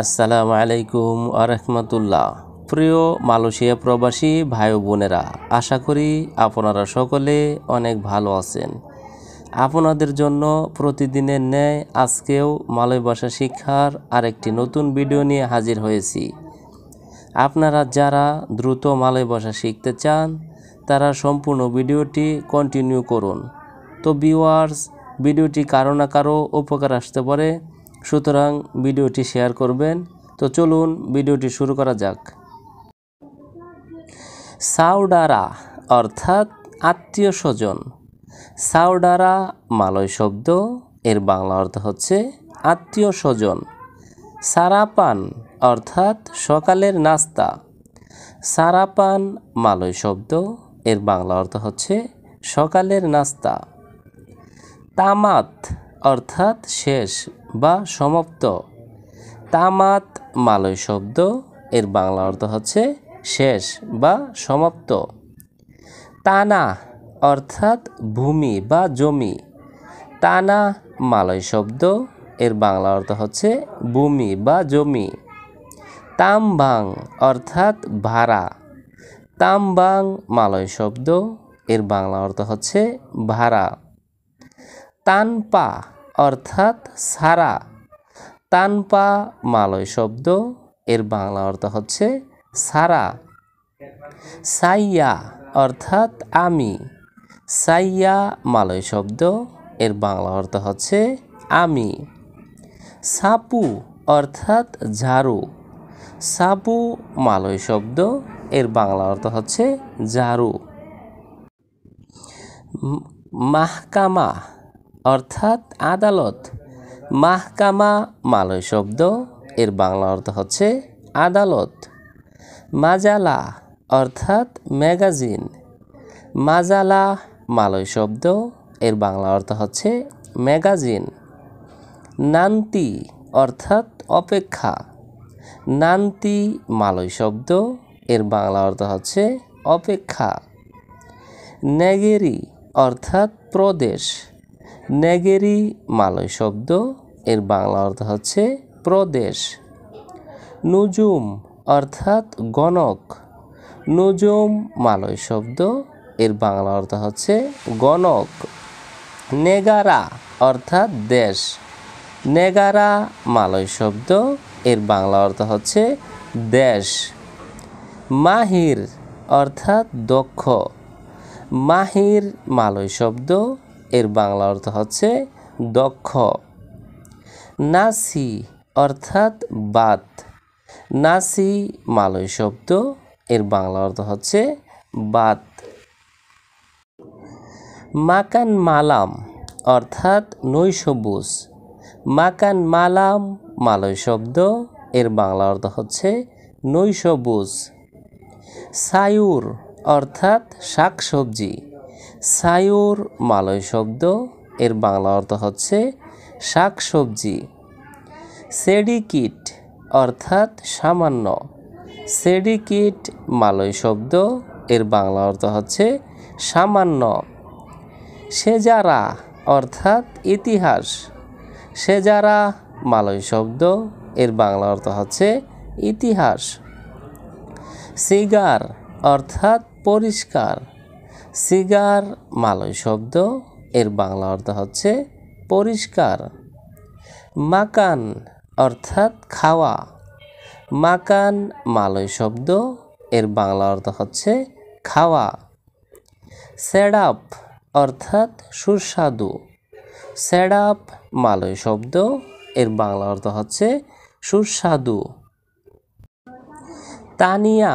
আসসালামু আলাইকুম আরহামতুল্লাহ। প্রিয় মালয়েশিয়া প্রবাসী ভাই ও বোনেরা, আশা করি আপনারা সকলে অনেক ভালো আছেন। আপনাদের জন্য প্রতিদিনের ন্যায় আজকেও মালয় ভাষা শিক্ষার আরেকটি নতুন ভিডিও নিয়ে হাজির হয়েছি। আপনারা যারা দ্রুত মালয় ভাষা শিখতে চান তারা সম্পূর্ণ ভিডিওটি কন্টিনিউ করুন। তো ভিউয়ার্স, ভিডিওটি কারো না কারো উপকার আসতে পারে, সুতরাং ভিডিওটি শেয়ার করবেন। তো চলুন ভিডিওটি শুরু করা যাক। সাউডারা অর্থাৎ আত্মীয় স্বজন। সাউডারা মালয় শব্দ, এর বাংলা অর্থ হচ্ছে আত্মীয় স্বজন। সারাপান অর্থাৎ সকালের নাস্তা। সারাপান মালয় শব্দ, এর বাংলা অর্থ হচ্ছে সকালের নাস্তা। তামাত অর্থাৎ শেষ বা সমাপ্ত। তামাত মালয় শব্দ, এর বাংলা অর্থ হচ্ছে শেষ বা সমাপ্ত। তানা অর্থাৎ ভূমি বা জমি। তানা মালয় শব্দ, এর বাংলা অর্থ হচ্ছে ভূমি বা জমি। তামবাং অর্থাৎ ভাড়া। তামবাং মালয় শব্দ, এর বাংলা অর্থ হচ্ছে ভাড়া। তানপা অর্থাৎ সারা। তানপা মালয় শব্দ, এর বাংলা অর্থ হচ্ছে সারা। সাইয়া অর্থাৎ আমি। সাইয়া মালয় শব্দ, এর বাংলা অর্থ হচ্ছে আমি। সাপু অর্থাৎ ঝাড়ু। সাপু মালয় শব্দ, এর বাংলা অর্থ হচ্ছে ঝাড়ু। মাহকামা অর্থাৎ আদালত। মাহকামা মালয় শব্দ, এর বাংলা অর্থ হচ্ছে আদালত। মাজালা অর্থাৎ ম্যাগাজিন। মাজালা মালয় শব্দ, এর বাংলা অর্থ হচ্ছে ম্যাগাজিন। নান্তি অর্থাৎ অপেক্ষা। নান্তি মালয় শব্দ, এর বাংলা অর্থ হচ্ছে অপেক্ষা। নেগেরি অর্থাৎ প্রদেশ। নেগেরি মালয় শব্দ, এর বাংলা অর্থ হচ্ছে প্রদেশ। নুজুম অর্থাৎ গণক। নুজুম মালয় শব্দ, এর বাংলা অর্থ হচ্ছে গণক। নেগারা অর্থাৎ দেশ। নেগারা মালয় শব্দ, এর বাংলা অর্থ হচ্ছে দেশ। মাহির অর্থাৎ দক্ষ। মাহির মালয় শব্দ, এর বাংলা অর্থ হচ্ছে দক্ষ। নাসি অর্থাৎ ভাত। নাসি মালয় শব্দ, এর বাংলা অর্থ হচ্ছে ভাত। মাকান মালাম অর্থাৎ নৈশভোজ। মাকান মালাম মালয় শব্দ, এর বাংলা অর্থ হচ্ছে নৈশভোজ। সায়ুর অর্থাৎ শাকসবজি। সায়ুর মালয় শব্দ, এর বাংলা অর্থ হচ্ছে শাকসবজি। সেডিকিট অর্থাৎ সামান্য। সেডিকিট মালয় শব্দ, এর বাংলা অর্থ হচ্ছে সামান্য। সেজারা অর্থাৎ ইতিহাস। সেজারা মালয় শব্দ, এর বাংলা অর্থ হচ্ছে ইতিহাস। সিগার অর্থাৎ পরিষ্কার। সিগার মালয় শব্দ, এর বাংলা অর্থ হচ্ছে পরিষ্কার। মাকান অর্থাৎ খাওয়া। মাকান মালয় শব্দ, এর বাংলা অর্থ হচ্ছে খাওয়া। সেডাপ অর্থাৎ সুস্বাদু। সেডাপ মালয় শব্দ, এর বাংলা অর্থ হচ্ছে সুস্বাদু। তানিয়া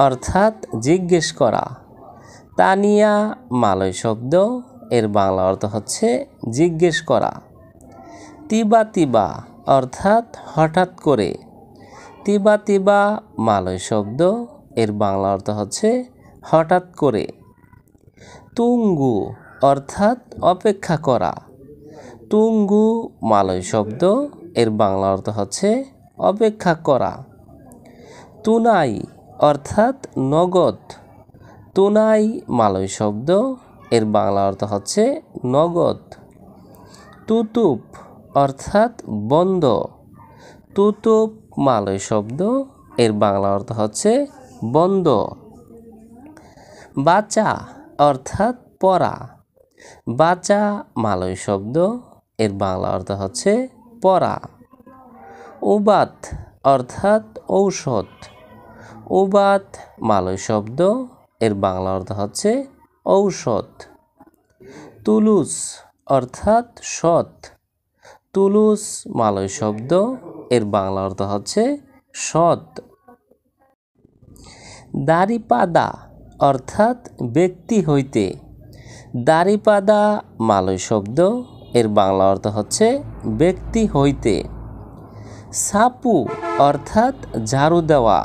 অর্থাৎ জিজ্ঞেস করা। তানিয়া মালয় শব্দ, এর বাংলা অর্থ হচ্ছে জিজ্ঞেস করা। তিবা তিবা অর্থাৎ হঠাৎ করে। তিবা তিবা মালয় শব্দ, এর বাংলা অর্থ হচ্ছে হঠাৎ করে। তুঙ্গু অর্থাৎ অপেক্ষা করা। তুঙ্গু মালয় শব্দ, এর বাংলা অর্থ হচ্ছে অপেক্ষা করা। তুনাই অর্থাৎ নগদ। তুনাই মালয় শব্দ, এর বাংলা অর্থ হচ্ছে নগদ। তুতুপ অর্থাৎ বন্ধ। তুতুপ মালয় শব্দ, এর বাংলা অর্থ হচ্ছে বন্ধ। বাচা অর্থাৎ পড়া, বাচা মালয় শব্দ, এর বাংলা অর্থ হচ্ছে পড়া। উবাত অর্থাৎ ঔষধ, উবাত মালয় শব্দ, এর বাংলা অর্থ হচ্ছে ঔষধ। তুলুস অর্থাৎ সৎ, তুলুস মালয় শব্দ, এর বাংলা অর্থ হচ্ছে সৎ। দাড়িপাদা অর্থাৎ ব্যক্তি হইতে, দাড়িপাদা মালয় শব্দ, এর বাংলা অর্থ হচ্ছে ব্যক্তি হইতে। সাপু অর্থাৎ ঝাড়ু দেওয়া,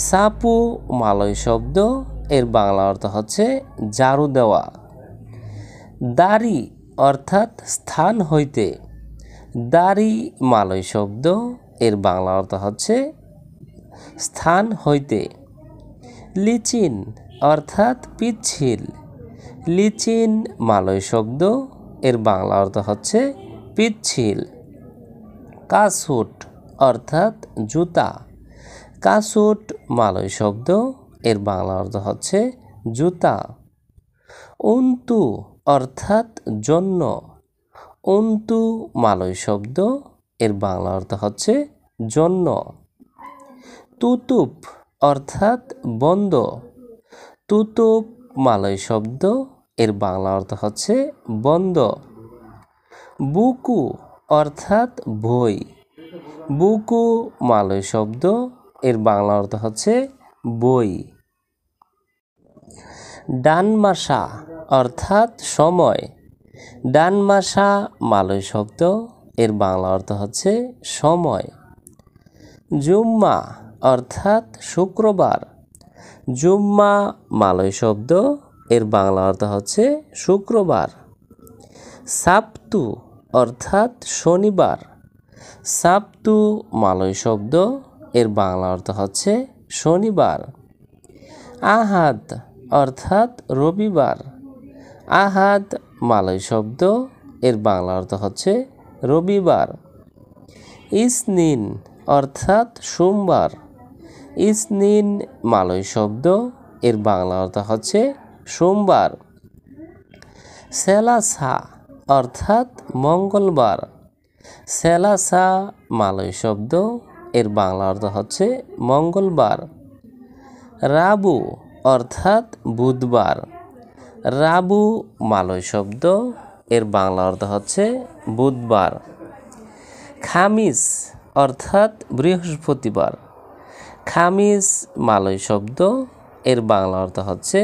সাপু মালয় শব্দ, এর বাংলা অর্থ হচ্ছে ঝাড়ু দেওয়া। দাড়ি অর্থাৎ স্থান হইতে, দাড়ি মালয় শব্দ, এর বাংলা অর্থ হচ্ছে স্থান হইতে। লিচিন অর্থাৎ পিচ্ছিল, লিচিন মালয় শব্দ, এর বাংলা অর্থ হচ্ছে পিচ্ছিল। কাসুট অর্থাৎ জুতা, কাসুট মালয় শব্দ, এর বাংলা অর্থ হচ্ছে জুতা। অন্তু অর্থাৎ জন্য, অন্তু মালয় শব্দ, এর বাংলা অর্থ হচ্ছে জন্য। তুতুপ অর্থাৎ বন্ধ, তুতুপ মালয় শব্দ, এর বাংলা অর্থ হচ্ছে বন্ধ। বুকু অর্থাৎ বই, বুকু মালয় শব্দ, এর বাংলা অর্থ হচ্ছে বই। ডানমাসা অর্থাৎ সময়, ডানমাসা মালয় শব্দ, এর বাংলা অর্থ হচ্ছে সময়। জুম্মা অর্থাৎ শুক্রবার, জুম্মা মালয় শব্দ, এর বাংলা অর্থ হচ্ছে শুক্রবার। সাপ্তু অর্থাৎ শনিবার, সাপ্তু মালয় শব্দ, এর বাংলা অর্থ হচ্ছে শনিবার। আহাদ অর্থাৎ রবিবার, আহাদ মালয় শব্দ, এর বাংলা অর্থ হচ্ছে রবিবার। ইসনিন অর্থাৎ সোমবার, ইসনিন মালয় শব্দ, এর বাংলা অর্থ হচ্ছে সোমবার। সেলাসা অর্থাৎ মঙ্গলবার, সেলাসা মালয় শব্দ, এর বাংলা অর্থ হচ্ছে মঙ্গলবার। রাবু অর্থাৎ বুধবার, রাবু মালয় শব্দ, এর বাংলা অর্থ হচ্ছে বুধবার। খামিস অর্থাৎ বৃহস্পতিবার, খামিস মালয় শব্দ, এর বাংলা অর্থ হচ্ছে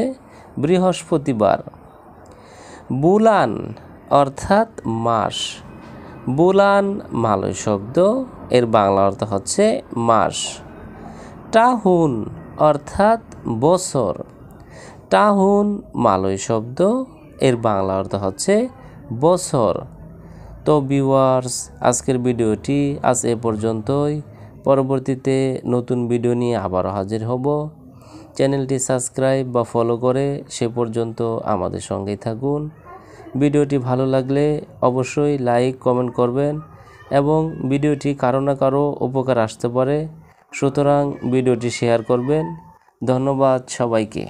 বৃহস্পতিবার। বুলান অর্থাৎ মাস, বুলান মালয় শব্দ, এর বাংলা অর্থ হচ্ছে মাস। টাহুন অর্থাৎ বছর, টাহুন মালয় শব্দ, এর বাংলা অর্থ হচ্ছে বছর। তো ভিউয়ার্স, আজকের ভিডিওটি আজ এ পর্যন্তই। পরবর্তীতে নতুন ভিডিও নিয়ে আবারও হাজির হব। চ্যানেলটি সাবস্ক্রাইব বা ফলো করে সে পর্যন্ত আমাদের সঙ্গেই থাকুন। ভিডিওটি ভালো লাগলে অবশ্যই লাইক কমেন্ট করবেন এবং ভিডিওটি কারো না কারো উপকার আসতে পারে, সুতরাং ভিডিওটি শেয়ার করবেন। ধন্যবাদ সবাইকে।